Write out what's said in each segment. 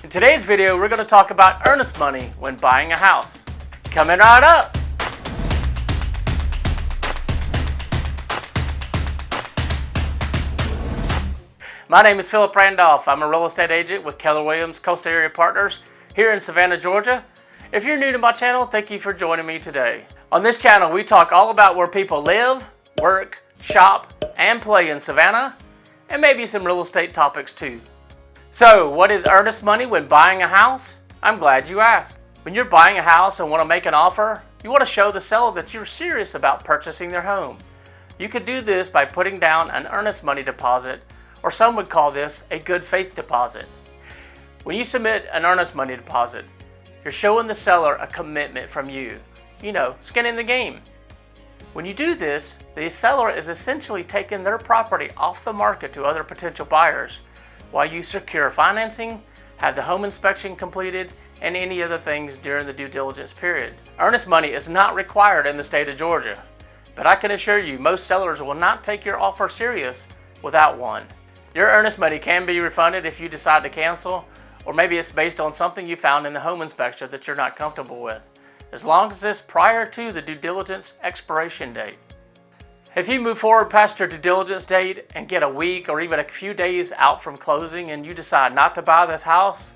In today's video, we're going to talk about earnest money when buying a house. Coming right up! My name is Philip Randolph. I'm a real estate agent with Keller Williams Coastal Area Partners here in Savannah, Georgia. If you're new to my channel, thank you for joining me today. On this channel, we talk all about where people live, work, shop, and play in Savannah, and maybe some real estate topics too. So, what is earnest money when buying a house? I'm glad you asked. When you're buying a house and want to make an offer, you want to show the seller that you're serious about purchasing their home. You could do this by putting down an earnest money deposit, or some would call this a good faith deposit. When you submit an earnest money deposit, you're showing the seller a commitment from you. You know, skin in the game. When you do this, the seller is essentially taking their property off the market to other potential buyers while you secure financing, have the home inspection completed, and any other things during the due diligence period. Earnest money is not required in the state of Georgia, but I can assure you most sellers will not take your offer serious without one. Your earnest money can be refunded if you decide to cancel, or maybe it's based on something you found in the home inspection that you're not comfortable with, as long as it's prior to the due diligence expiration date. If you move forward past your due diligence date and get a week or even a few days out from closing and you decide not to buy this house,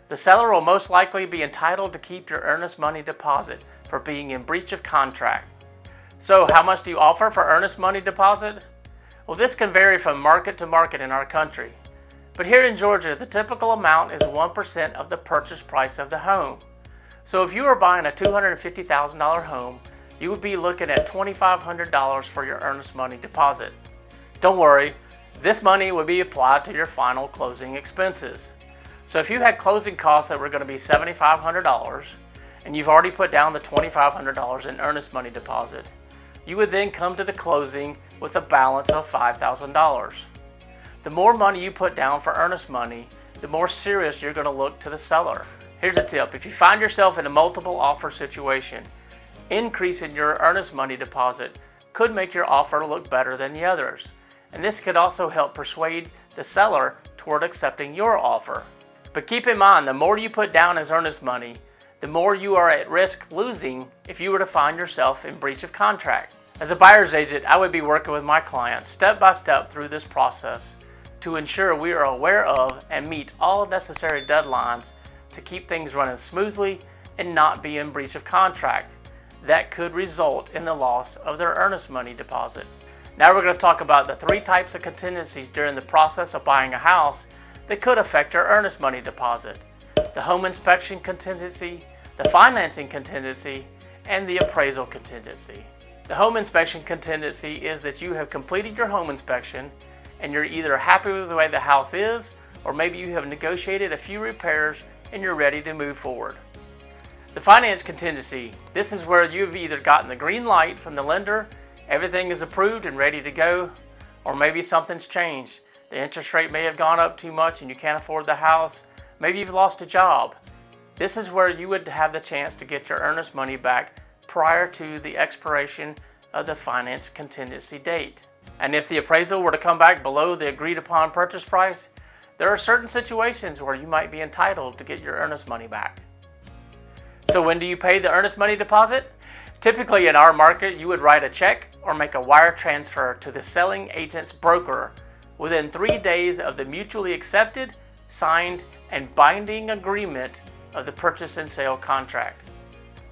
the seller will most likely be entitled to keep your earnest money deposit for being in breach of contract. So how much do you offer for earnest money deposit? Well, this can vary from market to market in our country. But here in Georgia, the typical amount is 1% of the purchase price of the home. So if you are buying a $250,000 home, you would be looking at $2,500 for your earnest money deposit. Don't worry, this money will be applied to your final closing expenses. So if you had closing costs that were going to be $7,500 and you've already put down the $2,500 in earnest money deposit, you would then come to the closing with a balance of $5,000. The more money you put down for earnest money, the more serious you're going to look to the seller. Here's a tip. If you find yourself in a multiple offer situation, increasing your earnest money deposit could make your offer look better than the others. And this could also help persuade the seller toward accepting your offer. But keep in mind, the more you put down as earnest money, the more you are at risk losing if you were to find yourself in breach of contract. As a buyer's agent, I would be working with my clients step by step through this process to ensure we are aware of and meet all necessary deadlines to keep things running smoothly and not be in breach of contract. That could result in the loss of their earnest money deposit. Now we're going to talk about the three types of contingencies during the process of buying a house that could affect your earnest money deposit: the home inspection contingency, the financing contingency, and the appraisal contingency. The home inspection contingency is that you have completed your home inspection and you're either happy with the way the house is, or maybe you have negotiated a few repairs and you're ready to move forward. The finance contingency, this is where you've either gotten the green light from the lender, everything is approved and ready to go, or maybe something's changed. The interest rate may have gone up too much and you can't afford the house. Maybe you've lost a job. This is where you would have the chance to get your earnest money back prior to the expiration of the finance contingency date. And if the appraisal were to come back below the agreed upon purchase price, there are certain situations where you might be entitled to get your earnest money back. So when do you pay the earnest money deposit? Typically in our market, you would write a check or make a wire transfer to the selling agent's broker within 3 days of the mutually accepted, signed, and binding agreement of the purchase and sale contract.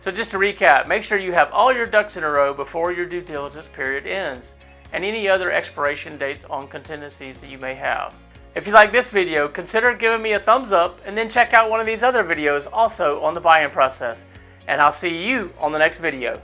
So just to recap, make sure you have all your ducks in a row before your due diligence period ends, and any other expiration dates on contingencies that you may have. If you like this video, consider giving me a thumbs up and then check out one of these other videos also on the buying process. And I'll see you on the next video.